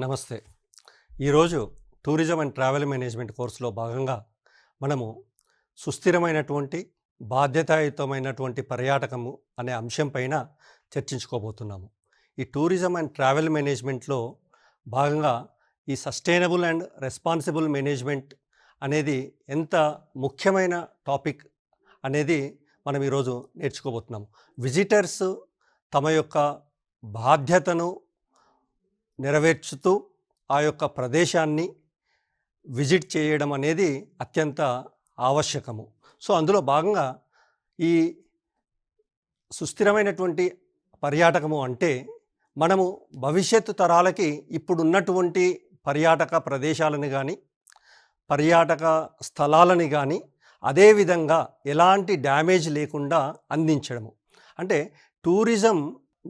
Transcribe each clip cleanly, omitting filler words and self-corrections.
నమస్తే. ఈరోజు tourism and travel management కోర్సులో భాగంగా మనము సుస్థిరమైనటువంటి బాధ్యతాయుతమైనటువంటి పర్యాటకము అనే అంశం పైన చర్చించుకోబోతున్నాము. ఈ టూరిజం అండ్ ట్రావెల్ మేనేజ్మెంట్లో భాగంగా ఈ సస్టైనబుల్ అండ్ రెస్పాన్సిబుల్ మేనేజ్మెంట్ అనేది ఎంత ముఖ్యమైన టాపిక్ అనేది మనం ఈరోజు నేర్చుకోబోతున్నాము. విజిటర్స్ తమ యొక్క బాధ్యతను నెరవేర్చుతూ ఆ యొక్క ప్రదేశాన్ని విజిట్ చేయడం అనేది అత్యంత ఆవశ్యకము. సో అందులో భాగంగా ఈ సుస్థిరమైనటువంటి పర్యాటకము అంటే మనము భవిష్యత్తు తరాలకి ఇప్పుడున్నటువంటి పర్యాటక ప్రదేశాలను కానీ పర్యాటక స్థలాలని కానీ అదేవిధంగా ఎలాంటి డ్యామేజ్ లేకుండా అందించడము. అంటే tourism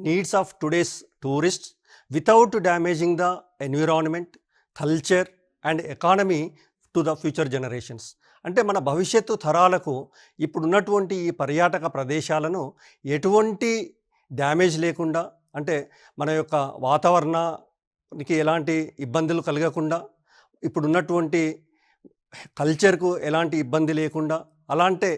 needs of today's tourists without damaging the environment, culture and economy to the future generations. అంటే మన భవిష్యత్తు తరాలకు ఇప్పుడున్నటువంటి ఈ పర్యాటక ప్రదేశాలను ఎటువంటి డ్యామేజ్ లేకుండా, అంటే మన యొక్క వాతావరణానికి ఎలాంటి ఇబ్బందులు కలగకుండా, ఇప్పుడున్నటువంటి కల్చర్కు ఎలాంటి ఇబ్బంది లేకుండా, అలాంటి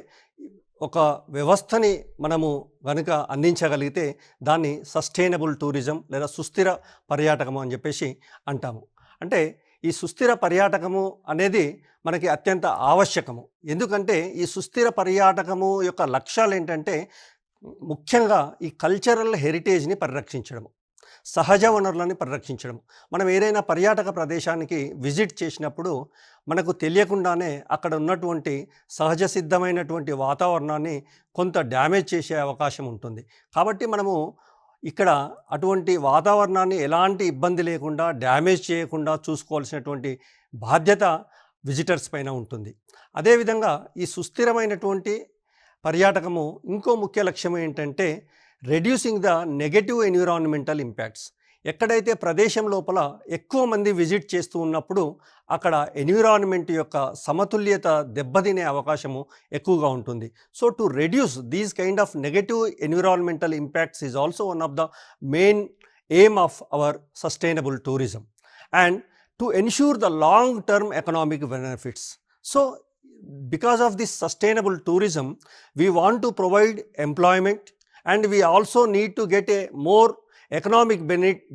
ఒక వ్యవస్థని మనము కనుక అందించగలిగితే దాన్ని సస్టైనబుల్ టూరిజం లేదా సుస్థిర పర్యాటకము అని చెప్పేసి అంటాము. అంటే ఈ సుస్థిర పర్యాటకము అనేది మనకి అత్యంత ఆవశ్యకము. ఎందుకంటే ఈ సుస్థిర పర్యాటకము యొక్క లక్ష్యాలు ఏంటంటే ముఖ్యంగా ఈ కల్చరల్ హెరిటేజ్ని పరిరక్షించడము, సహజ వనరులని పరిరక్షించడం. మనం ఏదైనా పర్యాటక ప్రదేశానికి విజిట్ చేసినప్పుడు మనకు తెలియకుండానే అక్కడ ఉన్నటువంటి సహజ సిద్ధమైనటువంటి వాతావరణాన్ని కొంత డ్యామేజ్ చేసే అవకాశం ఉంటుంది. కాబట్టి మనము ఇక్కడ అటువంటి వాతావరణాన్ని ఎలాంటి ఇబ్బంది లేకుండా డ్యామేజ్ చేయకుండా చూసుకోవాల్సినటువంటి బాధ్యత విజిటర్స్ పైన ఉంటుంది. అదేవిధంగా ఈ సుస్థిరమైనటువంటి పర్యాటకము ఇంకో ముఖ్య లక్ష్యం ఏంటంటే reducing the negative environmental impacts. ఎక్కడైతే ప్రదేశం లోపల ఎక్కువ మంది విజిట్ చేస్తూ ఉన్నప్పుడు అక్కడ ఎన్విరాన్మెంట్ యొక్క సమతుల్యత దెబ్బతినే అవకాశము ఎక్కువగా ఉంటుంది. So to reduce these kind of negative environmental impacts is also one of the main aim of our sustainable tourism and to ensure the long term economic benefits. So because of this sustainable tourism we want to provide employment and we also need to get a more economic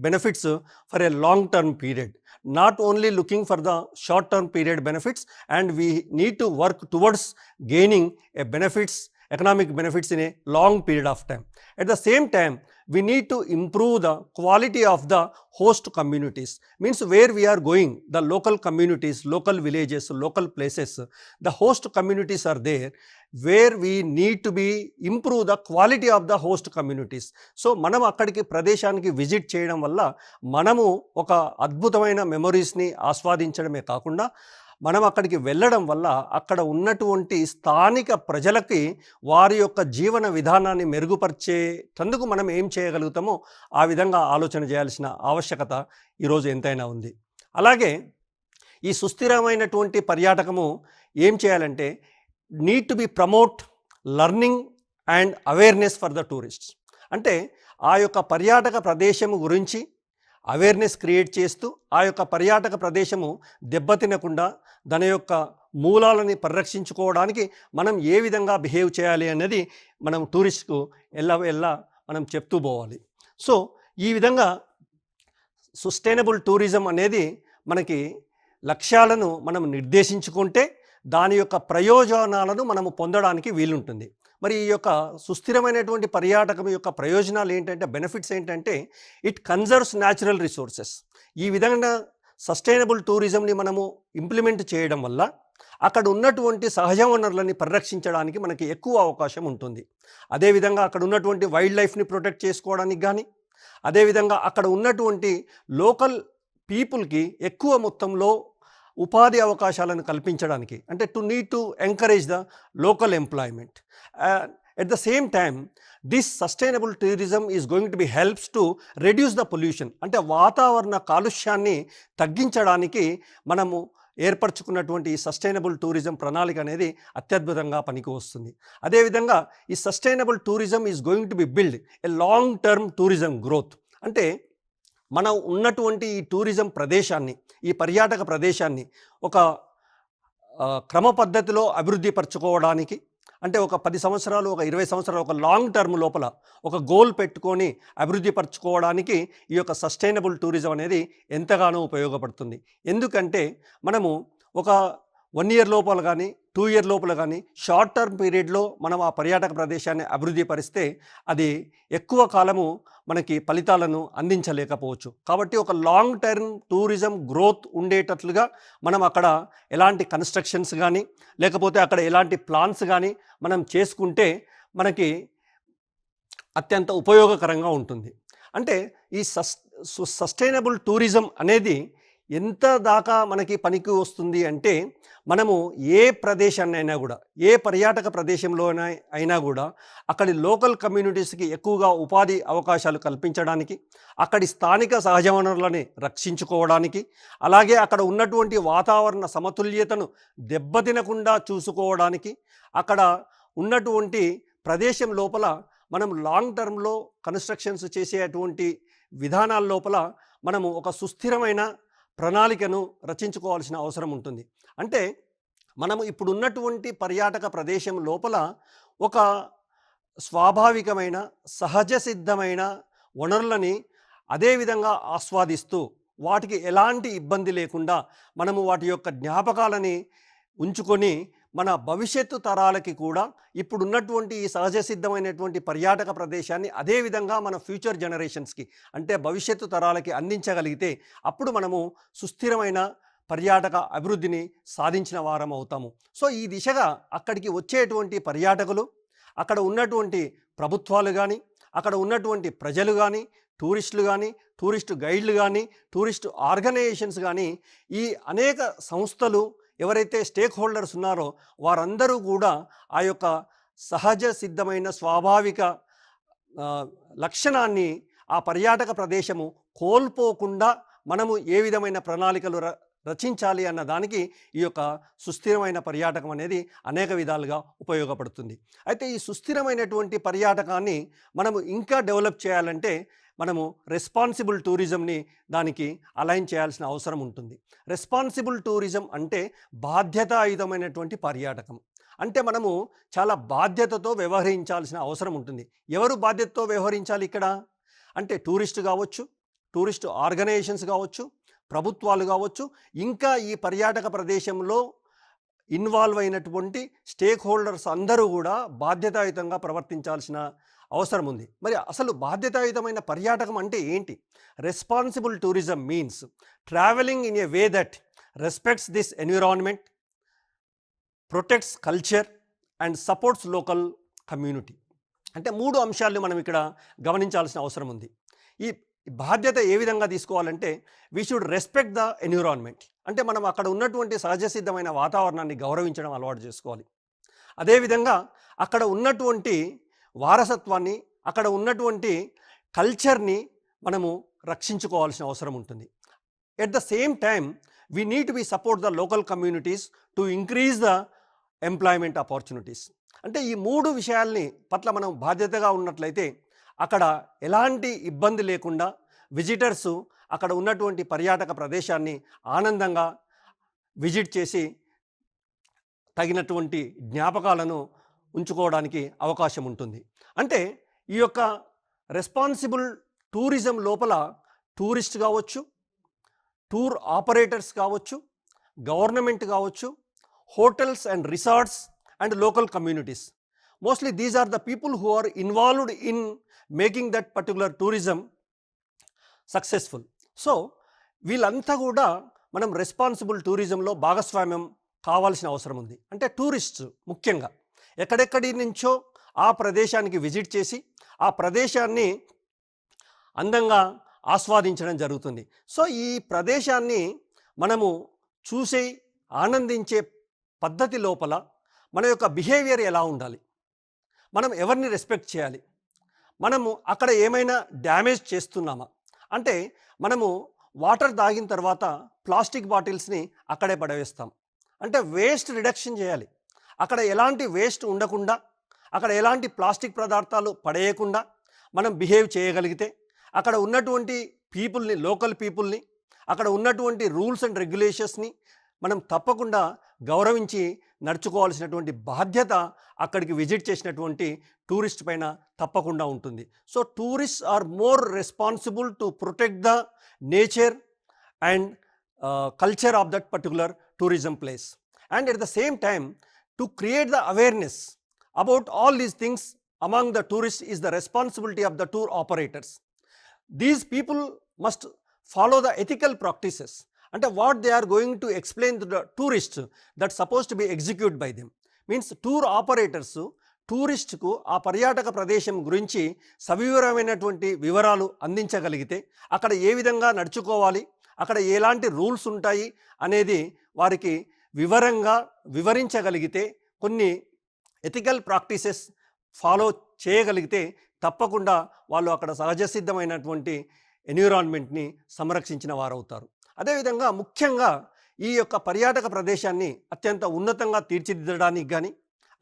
benefits for a long term period, not only looking for the short term period benefits, and we need to work towards gaining a economic benefits in a long period of time. At the same time we need to improve the quality of the host communities, means where we are going, the local communities, local villages, local places, the host communities are there where we need to be improve the quality of the host communities. So మనం అక్కడికి ప్రదేశానికి visit చేయడం వల్ల మనము ఒక అద్భుతమైన మెమొరీస్ని ఆస్వాదించడమే కాకుండా మనం అక్కడికి వెళ్ళడం వల్ల అక్కడ ఉన్నటువంటి స్థానిక ప్రజలకి వారి యొక్క జీవన విధానాన్ని మెరుగుపరిచేటందుకు మనం ఏం చేయగలుగుతామో ఆ విధంగా ఆలోచన చేయాల్సిన ఆవశ్యకత ఈరోజు ఎంతైనా ఉంది. అలాగే ఈ సుస్థిరమైనటువంటి పర్యాటకము ఏం చేయాలంటే need to be promote learning and awareness for the tourists. అంటే ఆ యొక్క పర్యాటక ప్రదేశము గురించి అవేర్నెస్ క్రియేట్ చేస్తూ ఆ యొక్క పర్యాటక ప్రదేశము దెబ్బతినకుండా దాని యొక్క మూలాలని పరిరక్షించుకోవడానికి మనం ఏ విధంగా బిహేవ్ చేయాలి అనేది మనం టూరిస్ట్కు ఎల్ల మనం చెప్తూ పోవాలి. సో ఈ విధంగా సస్టైనబుల్ టూరిజం అనేది మనకి లక్ష్యాలను మనం నిర్దేశించుకుంటే దాని యొక్క ప్రయోజనాలను మనము పొందడానికి వీలుంటుంది. మరి ఈ యొక్క సుస్థిరమైనటువంటి పర్యాటకం యొక్క ప్రయోజనాలు ఏంటంటే, బెనిఫిట్స్ ఏంటంటే ఇట్ కన్జర్వ్స్ న్యాచురల్ రిసోర్సెస్. ఈ విధంగా సస్టైనబుల్ టూరిజంని మనము ఇంప్లిమెంట్ చేయడం వల్ల అక్కడ ఉన్నటువంటి సహజ వనరులని పరిరక్షించడానికి మనకి ఎక్కువ అవకాశం ఉంటుంది. అదేవిధంగా అక్కడ ఉన్నటువంటి వైల్డ్ లైఫ్ని ప్రొటెక్ట్ చేసుకోవడానికి కానీ, అదేవిధంగా అక్కడ ఉన్నటువంటి లోకల్ పీపుల్కి ఎక్కువ మొత్తంలో ఉపాధి అవకాశాలను కల్పించడానికి, అంటే to need to encourage the local employment. At the same time this sustainable tourism is going to be helps to reduce the pollution. అంటే వాతావరణ కాలుష్యాన్ని తగ్గించడానికి మనము ఏర్పరచుకున్నటువంటి ఈ సస్టైనబుల్ టూరిజం ప్రణాళిక అనేది అత్యద్భుతంగా పనికి వస్తుంది. అదేవిధంగా ఈ sustainable tourism is going to be build a long term tourism growth. అంటే మనం ఉన్నటువంటి ఈ టూరిజం ప్రదేశాన్ని, ఈ పర్యాటక ప్రదేశాన్ని ఒక క్రమ పద్ధతిలో అభివృద్ధి పరచుకోవడానికి, అంటే ఒక 10 సంవత్సరాలు, ఒక 20 సంవత్సరాలు, ఒక లాంగ్ టర్మ్ లోపల ఒక గోల్ పెట్టుకొని అభివృద్ధి పరచుకోవడానికి ఈ యొక్క సస్టైనబుల్ టూరిజం అనేది ఎంతగానో ఉపయోగపడుతుంది. ఎందుకంటే మనము ఒక 1 ఇయర్ లోపల కానీ, 2 ఇయర్ లోపల కానీ, షార్ట్ టర్మ్ పీరియడ్లో మనం ఆ పర్యాటక ప్రదేశాన్ని అభివృద్ధి పరిస్తే అది ఎక్కువ కాలము మనకి ఫలితాలను అందించలేకపోవచ్చు. కాబట్టి ఒక లాంగ్ టర్మ్ టూరిజం గ్రోత్ ఉండేటట్లుగా మనం అక్కడ ఎలాంటి కన్స్ట్రక్షన్స్ కానీ, లేకపోతే అక్కడ ఎలాంటి ప్లాన్స్ కానీ మనం చేసుకుంటే మనకి అత్యంత ఉపయోగకరంగా ఉంటుంది. అంటే ఈ సస్టైనబుల్ టూరిజం అనేది ఎంత దాకా మనకి పనికి వస్తుంది అంటే, మనము ఏ ప్రదేశాన్నైనా కూడా, ఏ పర్యాటక ప్రదేశంలోనైనా అయినా కూడా అక్కడి లోకల్ కమ్యూనిటీస్కి ఎక్కువగా ఉపాధి అవకాశాలు కల్పించడానికి, అక్కడి స్థానిక సహజ వనరులని రక్షించుకోవడానికి, అలాగే అక్కడ ఉన్నటువంటి వాతావరణ సమతుల్యతను దెబ్బతినకుండా చూసుకోవడానికి, అక్కడ ఉన్నటువంటి ప్రదేశం లోపల మనం లాంగ్ టర్మ్లో కన్స్ట్రక్షన్స్ చేసేటువంటి విధానాల లోపల మనము ఒక సుస్థిరమైన ప్రణాళికను రచించుకోవాల్సిన అవసరం ఉంటుంది. అంటే మనము ఇప్పుడున్నటువంటి పర్యాటక ప్రదేశం లోపల ఒక స్వాభావికమైన సహజ సిద్ధమైన వనరులని అదేవిధంగా ఆస్వాదిస్తూ, వాటికి ఎలాంటి ఇబ్బంది లేకుండా మనము వాటి యొక్క జ్ఞాపకాలని ఉంచుకొని మన భవిష్యత్తు తరాలకి కూడా ఇప్పుడున్నటువంటి ఈ సహజ సిద్ధమైనటువంటి పర్యాటక ప్రదేశాన్ని అదేవిధంగా మన ఫ్యూచర్ జనరేషన్స్కి, అంటే భవిష్యత్తు తరాలకి అందించగలిగితే అప్పుడు మనము సుస్థిరమైన పర్యాటక అభివృద్ధిని సాధించిన వారం అవుతాము. సో ఈ దిశగా అక్కడికి వచ్చేటువంటి పర్యాటకులు, అక్కడ ఉన్నటువంటి ప్రభుత్వాలు కానీ, అక్కడ ఉన్నటువంటి ప్రజలు కానీ, టూరిస్టులు కానీ, టూరిస్టు గైడ్లు కానీ, టూరిస్టు ఆర్గనైజేషన్స్ కానీ, ఈ అనేక సంస్థలు ఎవరైతే స్టేక్ హోల్డర్స్ ఉన్నారో వారందరూ కూడా ఆ యొక్క సహజ సిద్ధమైన స్వాభావిక లక్షణాన్ని ఆ పర్యాటక ప్రదేశము కోల్పోకుండా మనము ఏ విధమైన ప్రణాళికలు రచించాలి అన్న దానికి ఈ యొక్క సుస్థిరమైన పర్యాటకం అనేది అనేక విధాలుగా ఉపయోగపడుతుంది. అయితే ఈ సుస్థిరమైనటువంటి పర్యాటకాన్ని మనము ఇంకా డెవలప్ చేయాలంటే మనము రెస్పాన్సిబుల్ టూరిజంని దానికి అలైన్ చేయాల్సిన అవసరం ఉంటుంది. రెస్పాన్సిబుల్ టూరిజం అంటే బాధ్యతాయుతమైనటువంటి పర్యాటకం. అంటే మనము చాలా బాధ్యతతో వ్యవహరించాల్సిన అవసరం ఉంటుంది. ఎవరు బాధ్యతతో వ్యవహరించాలి ఇక్కడ అంటే టూరిస్టు కావచ్చు, టూరిస్టు ఆర్గనైజేషన్స్ కావచ్చు, ప్రభుత్వాలు కావచ్చు, ఇంకా ఈ పర్యాటక ప్రదేశంలో ఇన్వాల్వ్ అయినటువంటి స్టేక్ హోల్డర్స్ అందరూ కూడా బాధ్యతాయుతంగా ప్రవర్తించాల్సిన అవసరం ఉంది. మరి అసలు బాధ్యతాయుతమైన పర్యాటకం అంటే ఏంటి? Responsible tourism means travelling in a way that respects this environment, protects culture and supports local community. అంటే 3 అంశాలను మనం ఇక్కడ గమనించాల్సిన అవసరం ఉంది. ఈ బాధ్యత ఏ విధంగా తీసుకోవాలంటే we should respect the environment, అంటే మనం అక్కడ ఉన్నటువంటి సహజ సిద్ధమైన వాతావరణాన్ని గౌరవించడం అలవాటు చేసుకోవాలి. అదేవిధంగా అక్కడ ఉన్నటువంటి వారసత్వాన్ని, అక్కడ ఉన్నటువంటి కల్చర్ని మనము రక్షించుకోవాల్సిన అవసరం ఉంటుంది. At the same time we need to be support the local communities to increase the employment opportunities. అంటే ఈ 3 విషయాల్ని పట్ల మనం బాధ్యతగా ఉన్నట్లయితే అక్కడ ఎలాంటి ఇబ్బంది లేకుండా విజిటర్సు అక్కడ ఉన్నటువంటి పర్యాటక ప్రదేశాన్ని ఆనందంగా విజిట్ చేసి తగినటువంటి జ్ఞాపకాలను ఉంచుకోవడానికి అవకాశం ఉంటుంది. అంటే ఈ యొక్క రెస్పాన్సిబుల్ టూరిజం లోపల టూరిస్ట్ కావచ్చు, టూర్ ఆపరేటర్స్ కావచ్చు, గవర్నమెంట్ కావచ్చు, hotels and resorts and local communities, mostly these are the people who are involved in making that particular tourism successful. So వీళ్ళంతా కూడా మనం రెస్పాన్సిబుల్ టూరిజంలో భాగస్వామ్యం కావాల్సిన అవసరం ఉంది. అంటే టూరిస్ట్స్ ముఖ్యంగా ఎక్కడెక్కడి నుంచో ఆ ప్రదేశానికి విజిట్ చేసి ఆ ప్రదేశాన్ని అందంగా ఆస్వాదించడం జరుగుతుంది. సో ఈ ప్రదేశాన్ని మనము చూసి ఆనందించే పద్ధతి లోపల మన యొక్క బిహేవియర్ ఎలా ఉండాలి, మనం ఎవరిని రెస్పెక్ట్ చేయాలి, మనము అక్కడ ఏమైనా డ్యామేజ్ చేస్తున్నామా, అంటే మనము వాటర్ తాగిన తర్వాత ప్లాస్టిక్ బాటిల్స్ని అక్కడే పడవేస్తాం. అంటే వేస్ట్ రిడక్షన్ చేయాలి. అక్కడ ఎలాంటి వేస్ట్ ఉండకుండా, అక్కడ ఎలాంటి ప్లాస్టిక్ పదార్థాలు పడేయకుండా మనం బిహేవ్ చేయగలిగితే అక్కడ ఉన్నటువంటి పీపుల్ని, లోకల్ పీపుల్ని, అక్కడ ఉన్నటువంటి రూల్స్ అండ్ రెగ్యులేషన్స్ని మనం తప్పకుండా గౌరవించి నడుచుకోవాల్సినటువంటి బాధ్యత అక్కడికి విజిట్ చేసినటువంటి టూరిస్ట్ పైన తప్పకుండా ఉంటుంది. So tourist are more responsible to protect the nature and culture of that particular tourism place, and at the same time to create the awareness about all these things among the tourists is the responsibility of the tour operators. These people must follow the ethical practices and what they are going to explain to the tourists that's supposed to be executed by them. Means tour operators టూరిస్ట్కు ఆ పర్యాటక ప్రదేశం గురించి సవివరమైనటువంటి వివరాలు అందించగలిగితే, అక్కడ ఏ విధంగా నడుచుకోవాలి, అక్కడ ఎలాంటి రూల్స్ ఉంటాయి అనేది వారికి వివరంగా వివరించగలిగితే, కొన్ని ఎథికల్ ప్రాక్టీసెస్ ఫాలో చేయగలిగితే తప్పకుండా వాళ్ళు అక్కడ సహజసిద్ధమైనటువంటి ఎన్విరాన్మెంట్ని సంరక్షించిన వారవుతారు. అదేవిధంగా ముఖ్యంగా ఈ యొక్క పర్యాటక ప్రదేశాన్ని అత్యంత ఉన్నతంగా తీర్చిదిద్దడానికి కానీ,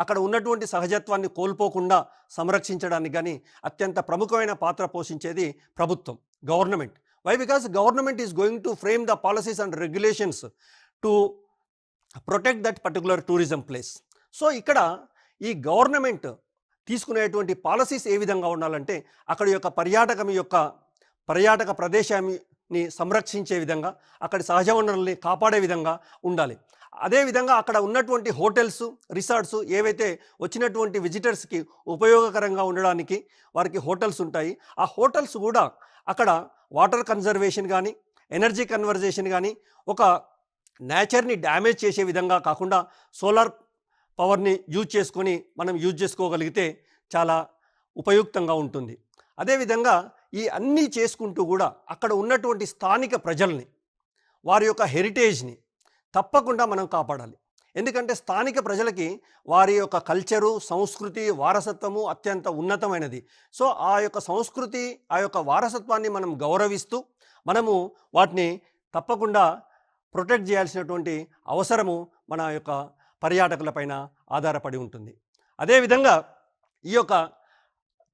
అక్కడ ఉన్నటువంటి సహజత్వాన్ని కోల్పోకుండా సంరక్షించడానికి కానీ అత్యంత ప్రముఖమైన పాత్ర పోషించేది ప్రభుత్వం, government. Why? Because government is going to frame the policies and regulations to protect that particular tourism place. So ఇక్కడ ఈ గవర్నమెంట్ తీసుకునేటువంటి పాలసీస్ ఏ విధంగా ఉండాలంటే, అక్కడి యొక్క పర్యాటక ప్రదేశాన్ని సంరక్షించే విధంగా, అక్కడి సహజ వనరుల్ని కాపాడే విధంగా ఉండాలి. అదేవిధంగా అక్కడ ఉన్నటువంటి హోటల్స్, రిసార్ట్స్ ఏవైతే వచ్చినటువంటి విజిటర్స్కి ఉపయోగకరంగా ఉండడానికి వారికి హోటల్స్ ఉంటాయి. ఆ హోటల్స్ కూడా అక్కడ వాటర్ కన్జర్వేషన్ కానీ, ఎనర్జీ కన్వర్జేషన్ కానీ, ఒక నేచర్ని డ్యామేజ్ చేసే విధంగా కాకుండా సోలార్ పవర్ని యూజ్ చేసుకొని మనం యూజ్ చేసుకోగలిగితే చాలా ఉపయుక్తంగా ఉంటుంది. అదేవిధంగా ఈ అన్నీ చేసుకుంటూ కూడా అక్కడ ఉన్నటువంటి స్థానిక ప్రజల్ని, వారి యొక్క హెరిటేజ్ని తప్పకుండా మనం కాపాడాలి. ఎందుకంటే స్థానిక ప్రజలకి వారి యొక్క కల్చరు, సంస్కృతి, వారసత్వము అత్యంత ఉన్నతమైనది. సో ఆ యొక్క సంస్కృతి, ఆ యొక్క వారసత్వాన్ని మనం గౌరవిస్తూ మనము వాటిని తప్పకుండా ప్రొటెక్ట్ చేయాల్సినటువంటి అవసరము మన యొక్క పర్యాటకుల పైన ఆధారపడి ఉంటుంది. అదేవిధంగా ఈ యొక్క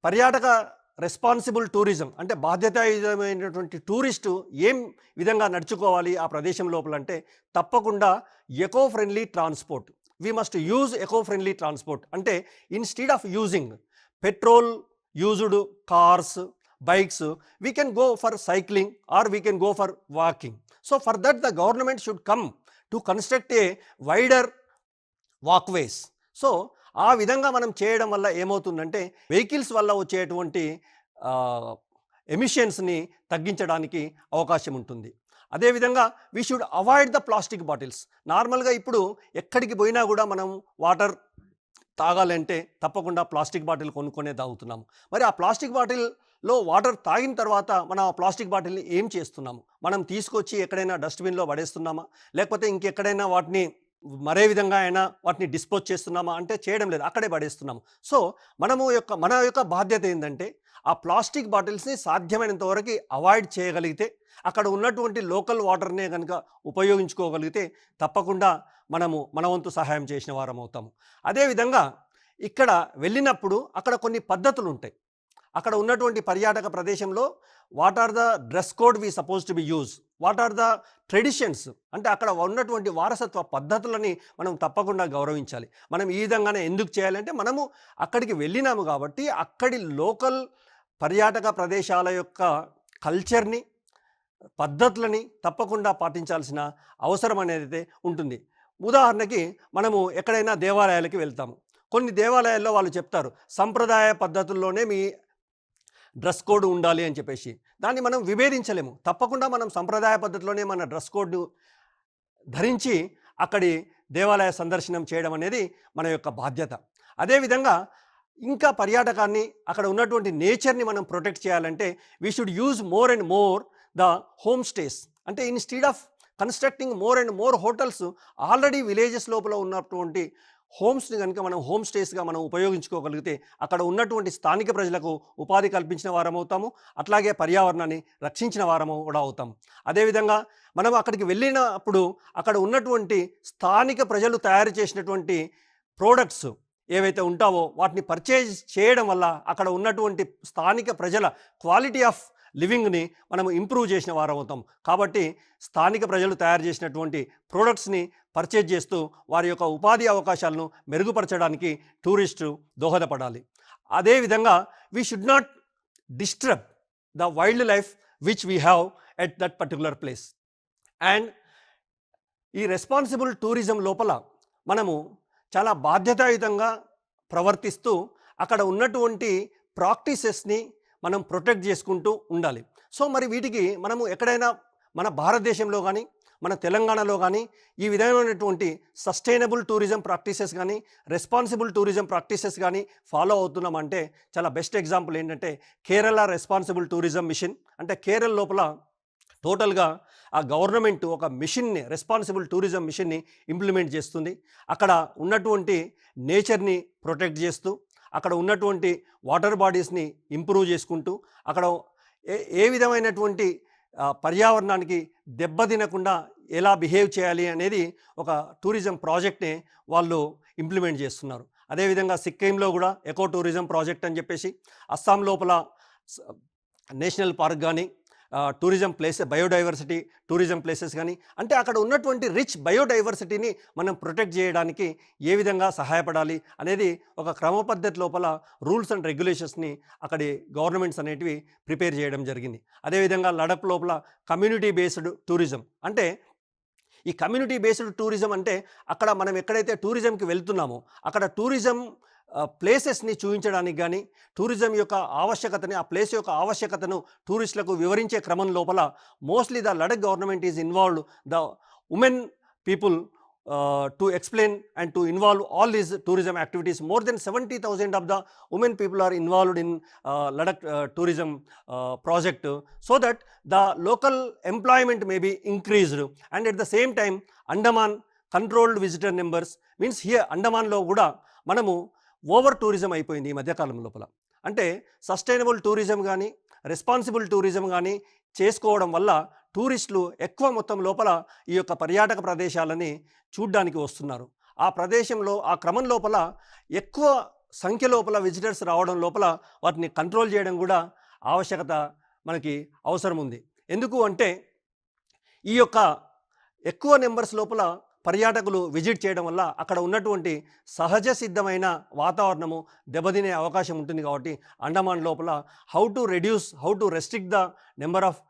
పర్యాటక రెస్పాన్సిబుల్ టూరిజం అంటే బాధ్యతాయుతమైనటువంటి టూరిస్టు ఏం విధంగా నడుచుకోవాలి ఆ ప్రదేశం లోపల అంటే, తప్పకుండా eco friendly transport. We must use eco friendly transport. అంటే instead of using petrol used cars, bikes, we can go for cycling or we can go for walking. So for that the government should come to construct a wider walkways. సో ఆ విధంగా మనం చేయడం వల్ల ఏమవుతుందంటే, vehicles వల్ల వచ్చేటువంటి ఎమిషన్స్ని తగ్గించడానికి అవకాశం ఉంటుంది. అదేవిధంగా we should avoid the plastic bottles. నార్మల్గా ఇప్పుడు ఎక్కడికి పోయినా కూడా మనం వాటర్ తాగాలంటే తప్పకుండా ప్లాస్టిక్ బాటిల్ కొనుక్కొనే తాగుతున్నాము. మరి ఆ ప్లాస్టిక్ బాటిల్లో వాటర్ తాగిన తర్వాత మనం ఆ ప్లాస్టిక్ బాటిల్ని ఏం చేస్తున్నాము? మనం తీసుకొచ్చి ఎక్కడైనా డస్ట్బిన్లో పడేస్తున్నామా, లేకపోతే ఇంకెక్కడైనా వాటిని మరే విధంగా అయినా వాటిని డిస్పోజ్ చేస్తున్నామా అంటే చేయడం లేదు, అక్కడే పడేస్తున్నాము. సో మన యొక్క బాధ్యత ఏంటంటే, ఆ ప్లాస్టిక్ బాటిల్స్ని సాధ్యమైనంత వరకు అవాయిడ్ చేయగలిగితే, అక్కడ ఉన్నటువంటి లోకల్ వాటర్నే కనుక ఉపయోగించుకోగలిగితే తప్పకుండా మన వంతు సహాయం చేసిన వారం అవుతాము. అదేవిధంగా ఇక్కడ వెళ్ళినప్పుడు అక్కడ కొన్ని పద్ధతులు ఉంటాయి. అక్కడ ఉన్నటువంటి పర్యాటక ప్రదేశంలో what are the dress code we suppose to be use, what are the traditions, అంటే అక్కడ ఉన్నటువంటి వారసత్వ పద్ధతులని మనం తప్పకుండా గౌరవించాలి. మనం ఈ విధంగానే ఎందుకు చేయాలంటే, మనము అక్కడికి వెళ్ళినాము కాబట్టి అక్కడి లోకల్ పర్యాటక ప్రదేశాల యొక్క కల్చర్ని, పద్ధతులని తప్పకుండా పాటించాల్సిన అవసరం అనేది ఉంటుంది. ఉదాహరణకి మనము ఎక్కడైనా దేవాలయాలకి వెళ్తాము. కొన్ని దేవాలయాల్లో వాళ్ళు చెప్తారు సంప్రదాయ పద్ధతుల్లోనే మీ డ్రెస్ కోడ్ ఉండాలి అని చెప్పేసి. దాన్ని మనం విభేదించలేము. తప్పకుండా మనం సంప్రదాయ పద్ధతిలోనే మన డ్రెస్ కోడ్ ధరించి అక్కడి దేవాలయ సందర్శనం చేయడం అనేది మన యొక్క బాధ్యత. అదేవిధంగా ఇంకా పర్యాటకాన్ని, అక్కడ ఉన్నటువంటి నేచర్ని మనం ప్రొటెక్ట్ చేయాలంటే we should use more and more the home stays. అంటే instead of constructing more and more hotels, already villages లోపల ఉన్నటువంటి హోమ్స్ని కనుక మనం హోమ్ స్టేస్గా మనం ఉపయోగించుకోగలిగితే అక్కడ ఉన్నటువంటి స్థానిక ప్రజలకు ఉపాధి కల్పించిన వారం అవుతాము, అట్లాగే పర్యావరణాన్ని రక్షించిన వారము కూడా అవుతాము. అదేవిధంగా మనం అక్కడికి వెళ్ళినప్పుడు అక్కడ ఉన్నటువంటి స్థానిక ప్రజలు తయారు చేసినటువంటి ప్రోడక్ట్స్ ఏవైతే ఉంటావో వాటిని పర్చేజ్ చేయడం వల్ల అక్కడ ఉన్నటువంటి స్థానిక ప్రజల క్వాలిటీ ఆఫ్ లివింగ్ని మనం ఇంప్రూవ్ చేసిన వారం అవుతాం. కాబట్టి స్థానిక ప్రజలు తయారు చేసినటువంటి ప్రోడక్ట్స్ని పర్చేజ్ చేస్తూ వారి యొక్క ఉపాధి అవకాశాలను మెరుగుపరచడానికి టూరిస్టు దోహదపడాలి. అదేవిధంగా we should not disturb the wild life which we have at that particular place. And ఈ రెస్పాన్సిబుల్ టూరిజం లోపల మనము చాలా బాధ్యతాయుతంగా ప్రవర్తిస్తూ అక్కడ ఉన్నటువంటి ప్రాక్టీసెస్ని మనం ప్రొటెక్ట్ చేసుకుంటూ ఉండాలి. సో మరి వీటికి మనము ఎక్కడైనా మన భారతదేశంలో కానీ మన తెలంగాణలో కానీ ఈ విధమైనటువంటి సస్టైనబుల్ టూరిజం ప్రాక్టీసెస్ కానీ రెస్పాన్సిబుల్ టూరిజం ప్రాక్టీసెస్ కానీ ఫాలో అవుతున్నామంటే చాలా బెస్ట్ ఎగ్జాంపుల్ ఏంటంటే కేరళ రెస్పాన్సిబుల్ టూరిజం మిషన్. అంటే కేరళ లోపల టోటల్గా ఆ గవర్నమెంట్ ఒక మిషన్ని రెస్పాన్సిబుల్ టూరిజం మిషన్ని ఇంప్లిమెంట్ చేస్తుంది. అక్కడ ఉన్నటువంటి నేచర్ని ప్రొటెక్ట్ చేస్తూ అక్కడ ఉన్నటువంటి వాటర్ బాడీస్ని ఇంప్రూవ్ చేసుకుంటూ అక్కడ ఏ విధమైనటువంటి పర్యావరణానికి దెబ్బతినకుండా ఎలా బిహేవ్ చేయాలి అనేది ఒక టూరిజం ప్రాజెక్ట్ని వాళ్ళు ఇంప్లిమెంట్ చేస్తున్నారు. అదేవిధంగా సిక్కింలో కూడా ఎకో టూరిజం ప్రాజెక్ట్ అని చెప్పేసి, అస్సాం లోపల నేషనల్ పార్క్ కానీ tourism place biodiversity tourism places కానీ, అంటే అక్కడ ఉన్నటువంటి రిచ్ బయోడైవర్సిటీని మనం ప్రొటెక్ట్ చేయడానికి ఏ విధంగా సహాయపడాలి అనేది ఒక క్రమ పద్ధతి లోపల రూల్స్ అండ్ రెగ్యులేషన్స్ని అక్కడి గవర్నమెంట్స్ అనేటివి ప్రిపేర్ చేయడం జరిగింది. అదేవిధంగా లడఖ్ లోపల కమ్యూనిటీ బేస్డ్ టూరిజం. అంటే ఈ కమ్యూనిటీ బేస్డ్ టూరిజం అంటే అక్కడ మనం ఎక్కడైతే టూరిజంకి వెళ్తున్నామో అక్కడ టూరిజం ప్లేసెస్ని చూపించడానికి కానీ టూరిజం యొక్క ఆవశ్యకతని ఆ ప్లేస్ యొక్క ఆవశ్యకతను టూరిస్టులకు వివరించే క్రమం లోపల mostly the Ladakh government is involved the women people to explain and to involve all these tourism activities. More than 70,000 of the women people are involved in Ladakh tourism project, so that the local employment may be increased. And at the same time Andaman controlled visitor numbers means here Andaman lo kuda manamu over tourism అయిపోయింది ఈ మధ్యకాలం లోపల. అంటే sustainable tourism కానీ responsible tourism కానీ చేసుకోవడం వల్ల టూరిస్టులు ఎక్కువ మొత్తం లోపల ఈ యొక్క పర్యాటక ప్రదేశాలని చూడ్డానికి వస్తున్నారు. ఆ ప్రదేశంలో ఆ క్రమం లోపల ఎక్కువ సంఖ్య లోపల విజిటర్స్ రావడం లోపల వాటిని కంట్రోల్ చేయడం కూడా ఆవశ్యకత మనకి అవసరం ఉంది. ఎందుకు అంటే ఈ యొక్క ఎక్కువ నెంబర్స్ లోపల పర్యాటకులు విజిట్ చేయడం వల్ల అక్కడ ఉన్నటువంటి సహజ సిద్ధమైన వాతావరణము దెబ్బతినే అవకాశం ఉంటుంది. కాబట్టి అండమాన్ లోపల how to restrict the number of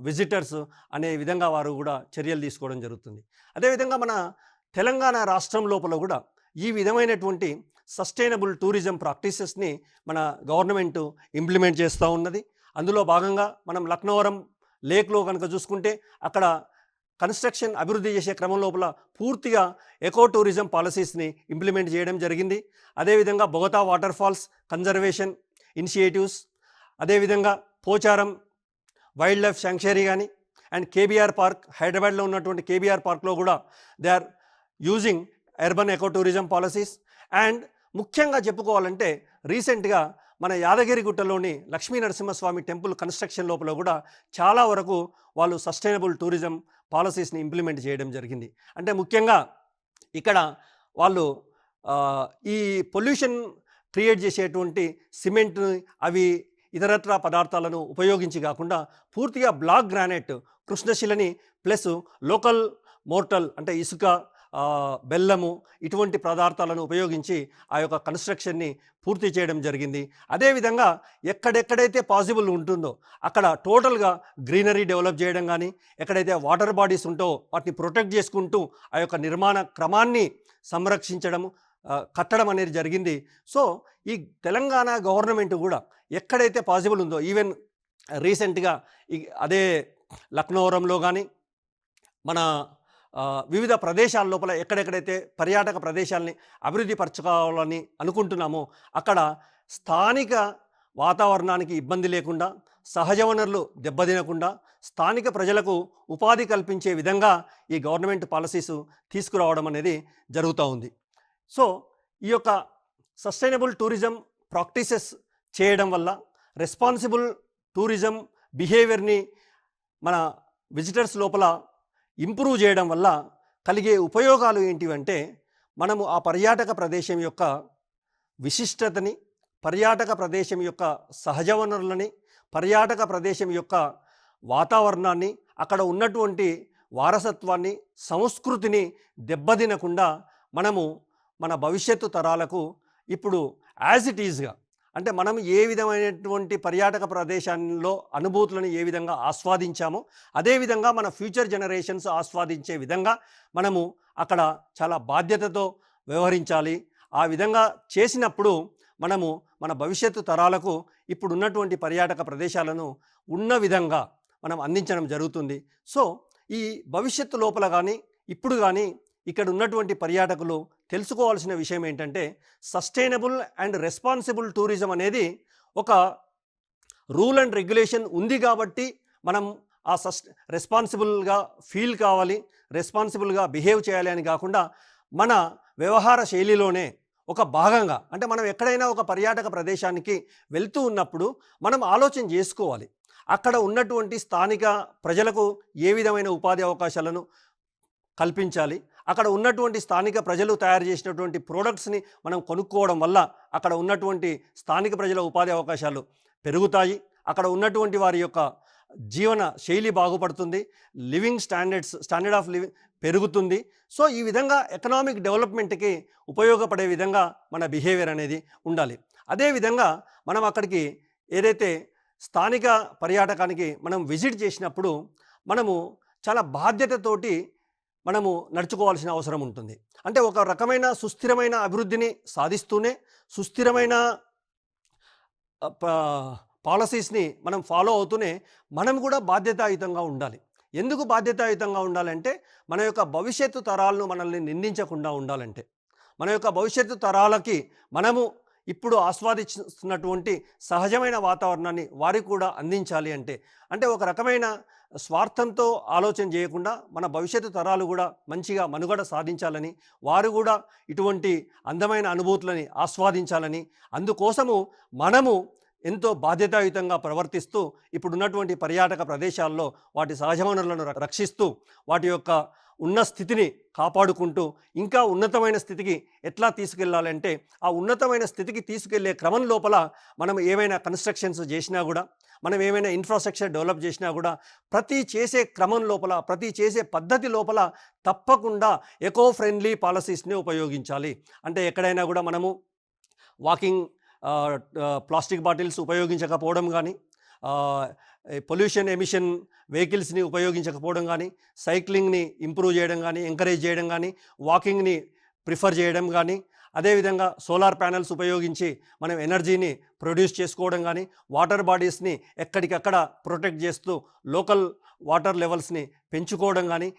visitors అనే విధంగా వారు కూడా చర్యలు తీసుకోవడం జరుగుతుంది. అదేవిధంగా మన తెలంగాణ రాష్ట్రం లోపల కూడా ఈ విధమైనటువంటి సస్టైనబుల్ టూరిజం ప్రాక్టీసెస్ని మన గవర్నమెంట్ ఇంప్లిమెంట్ చేస్తూ ఉన్నది. అందులో భాగంగా మనం లక్నవరం లేక్లో కనుక చూసుకుంటే అక్కడ కన్స్ట్రక్షన్ అభివృద్ధి చేసే క్రమం లోపల పూర్తిగా ఎకో టూరిజం పాలసీస్ని ఇంప్లిమెంట్ చేయడం జరిగింది. అదేవిధంగా Bogatha water falls conservation initiatives, అదేవిధంగా పోచారం వైల్డ్ లైఫ్ శాంక్చురీ కానీ అండ్ కేబీఆర్ పార్క్ హైదరాబాద్లో ఉన్నటువంటి కేబీఆర్ పార్క్లో కూడా they are using urban eco tourism policies. And ముఖ్యంగా చెప్పుకోవాలంటే రీసెంట్గా మన యాదగిరిగుట్టలోని లక్ష్మీ నరసింహస్వామి టెంపుల్ కన్స్ట్రక్షన్ లోపల కూడా చాలా వరకు వాళ్ళు సస్టైనబుల్ టూరిజం పాలసీస్ని ఇంప్లిమెంట్ చేయడం జరిగింది. అంటే ముఖ్యంగా ఇక్కడ వాళ్ళు ఈ పొల్యూషన్ క్రియేట్ చేసేటువంటి సిమెంట్ అవి ఇతరత్ర పదార్థాలను ఉపయోగించి కాకుండా పూర్తిగా బ్లాక్ గ్రానైట్ కృష్ణశిలని ప్లస్ లోకల్ మోర్టల్ అంటే ఇసుక బెల్లము ఇటువంటి పదార్థాలను ఉపయోగించి ఆ యొక్క కన్స్ట్రక్షన్ని పూర్తి చేయడం జరిగింది. అదేవిధంగా ఎక్కడెక్కడైతే పాసిబుల్ ఉంటుందో అక్కడ టోటల్గా గ్రీనరీ డెవలప్ చేయడం కానీ ఎక్కడైతే వాటర్ బాడీస్ ఉంటో వాటిని ప్రొటెక్ట్ చేసుకుంటూ ఆ యొక్క నిర్మాణ క్రమాన్ని సంరక్షించడం కట్టడం అనేది జరిగింది. సో ఈ తెలంగాణ గవర్నమెంట్ కూడా ఎక్కడైతే పాసిబుల్ ఉందో ఈవెన్ రీసెంట్గా అదే లక్నవరంలో కానీ మన వివిధ ప్రదేశాల లోపల ఎక్కడెక్కడైతే పర్యాటక ప్రదేశాలని అభివృద్ధి పరచుకోవాలని అనుకుంటున్నామో అక్కడ స్థానిక వాతావరణానికి ఇబ్బంది లేకుండా సహజ వనరులు దెబ్బతినకుండా స్థానిక ప్రజలకు ఉపాధి కల్పించే విధంగా ఈ గవర్నమెంట్ పాలసీస్ తీసుకురావడం అనేది జరుగుతూ ఉంది. సో ఈ యొక్క సస్టైనబుల్ టూరిజం ప్రాక్టీసెస్ చేయడం వల్ల రెస్పాన్సిబుల్ టూరిజం బిహేవియర్ని మన విజిటర్స్ లోపల ఇంప్రూవ్ చేయడం వల్ల కలిగే ఉపయోగాలు ఏంటివంటే మనము ఆ పర్యాటక ప్రదేశం యొక్క విశిష్టతని పర్యాటక ప్రదేశం యొక్క సహజ వనరులని పర్యాటక ప్రదేశం యొక్క వాతావరణాన్ని, అక్కడ ఉన్నటువంటి వారసత్వాన్ని, సంస్కృతిని దెబ్బతినకుండా మనము మన భవిష్యత్తు తరాలకు ఇప్పుడు యాజ్ ఇట్ ఈజ్గా, అంటే మనం ఏ విధమైనటువంటి పర్యాటక ప్రదేశాల్లో అనుభూతులను ఏ విధంగా ఆస్వాదించామో అదేవిధంగా మన ఫ్యూచర్ జనరేషన్స్ ఆస్వాదించే విధంగా మనము అక్కడ చాలా బాధ్యతతో వ్యవహరించాలి. ఆ విధంగా చేసినప్పుడు మనము మన భవిష్యత్తు తరాలకు ఇప్పుడు ఉన్నటువంటి పర్యాటక ప్రదేశాలను ఉన్న విధంగా మనం అందించడం జరుగుతుంది. సో ఈ భవిష్యత్తు లోపల కానీ ఇప్పుడు కానీ ఇక్కడ ఉన్నటువంటి పర్యాటకులు తెలుసుకోవాల్సిన విషయం ఏంటంటే, సస్టైనబుల్ అండ్ రెస్పాన్సిబుల్ టూరిజం అనేది ఒక రూల్ అండ్ రెగ్యులేషన్ ఉంది కాబట్టి మనం ఆ రెస్పాన్సిబుల్గా ఫీల్ కావాలి, రెస్పాన్సిబుల్గా బిహేవ్ చేయాలి అని కాకుండా మన వ్యవహార శైలిలోనే ఒక భాగంగా, అంటే మనం ఎక్కడైనా ఒక పర్యాటక ప్రదేశానికి వెళ్తూ ఉన్నప్పుడు మనం ఆలోచన చేసుకోవాలి, అక్కడ ఉన్నటువంటి స్థానిక ప్రజలకు ఏ విధమైన ఉపాధి అవకాశాలను కల్పించాలి, అక్కడ ఉన్నటువంటి స్థానిక ప్రజలు తయారు చేసినటువంటి ప్రోడక్ట్స్ని మనం కొనుక్కోవడం వల్ల అక్కడ ఉన్నటువంటి స్థానిక ప్రజల ఉపాధి అవకాశాలు పెరుగుతాయి, అక్కడ ఉన్నటువంటి వారి యొక్క జీవన శైలి బాగుపడుతుంది, స్టాండర్డ్ ఆఫ్ లివింగ్ పెరుగుతుంది. సో ఈ విధంగా ఎకనామిక్ డెవలప్మెంట్కి ఉపయోగపడే విధంగా మన బిహేవియర్ అనేది ఉండాలి. అదేవిధంగా మనం అక్కడికి ఏదైతే స్థానిక పర్యాటకానికి మనం విజిట్ చేసినప్పుడు మనము చాలా బాధ్యతతోటి మనము నడుచుకోవాల్సిన అవసరం ఉంటుంది. అంటే ఒక రకమైన సుస్థిరమైన అభివృద్ధిని సాధిస్తూనే సుస్థిరమైన పాలసీస్ని మనం ఫాలో అవుతూనే మనం కూడా బాధ్యతాయుతంగా ఉండాలి. ఎందుకు బాధ్యతాయుతంగా ఉండాలంటే, మన యొక్క భవిష్యత్తు తరాలను మనల్ని నిందించకుండా ఉండాలంటే, మన యొక్క భవిష్యత్తు తరాలకి మనము ఇప్పుడు ఆస్వాదిస్తున్నటువంటి సహజమైన వాతావరణాన్ని వారికి కూడా అందించాలి. అంటే ఒక రకమైన స్వార్థంతో ఆలోచన చేయకుండా మన భవిష్యత్తు తరాలు కూడా మంచిగా మనుగడ సాధించాలని, వారు కూడా ఇటువంటి అందమైన అనుభూతులని ఆస్వాదించాలని, అందుకోసము మనము ఎంతో బాధ్యతాయుతంగా ప్రవర్తిస్తూ ఇప్పుడున్నటువంటి పర్యాటక ప్రదేశాల్లో వాటి సహజ వనరులను రక్షిస్తూ వాటి యొక్క ఉన్న స్థితిని కాపాడుకుంటూ ఇంకా ఉన్నతమైన స్థితికి ఎట్లా తీసుకెళ్ళాలంటే, ఆ ఉన్నతమైన స్థితికి తీసుకెళ్లే క్రమం లోపల మనం ఏమైనా కన్స్ట్రక్షన్స్ చేసినా కూడా, మనం ఏమైనా ఇన్ఫ్రాస్ట్రక్చర్ డెవలప్ చేసినా కూడా ప్రతి చేసే క్రమం లోపల, ప్రతి చేసే పద్ధతి లోపల తప్పకుండా ఎకో ఫ్రెండ్లీ పాలసీస్ని ఉపయోగించాలి. అంటే ఎక్కడైనా కూడా మనము వాకింగ్ ప్లాస్టిక్ బాటిల్స్ ఉపయోగించకపోవడం కానీ, పొల్యూషన్ ఎమిషన్ వెహికల్స్ని ఉపయోగించకపోవడం కానీ, సైక్లింగ్ని ఇంప్రూవ్ చేయడం కానీ, ఎంకరేజ్ చేయడం కానీ, వాకింగ్ని ప్రిఫర్ చేయడం కానీ, అదేవిధంగా సోలార్ ప్యానెల్స్ ఉపయోగించి మనం ఎనర్జీని ప్రొడ్యూస్ చేసుకోవడం కానీ, వాటర్ బాడీస్ని ఎక్కడికక్కడ ప్రొటెక్ట్ చేస్తూ లోకల్ వాటర్ లెవెల్స్ని పెంచుకోవడం కానీ,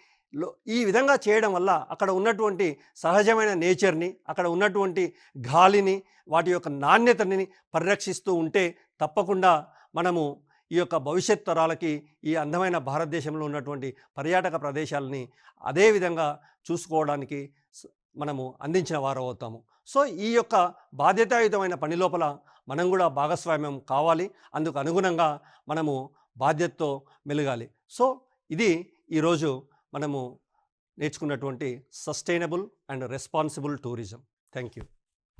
ఈ విధంగా చేయడం వల్ల అక్కడ ఉన్నటువంటి సహజమైన నేచర్ని, అక్కడ ఉన్నటువంటి గాలిని, వాటి యొక్క నాణ్యతని పరిరక్షిస్తూ ఉంటే తప్పకుండా మనము ఈ యొక్క భవిష్యత్ తరాలకి ఈ అందమైన భారతదేశంలో ఉన్నటువంటి పర్యాటక ప్రదేశాలని అదేవిధంగా చూసుకోవడానికి మనము అందించిన వారు అవుతాము. సో ఈ యొక్క బాధ్యతాయుతమైన పని లోపల మనం కూడా భాగస్వామ్యం కావాలి. అందుకు అనుగుణంగా మనము బాధ్యతతో మెలగాలి. సో ఇది ఈరోజు మనము నేర్చుకున్నటువంటి sustainable and responsible tourism. Thank you.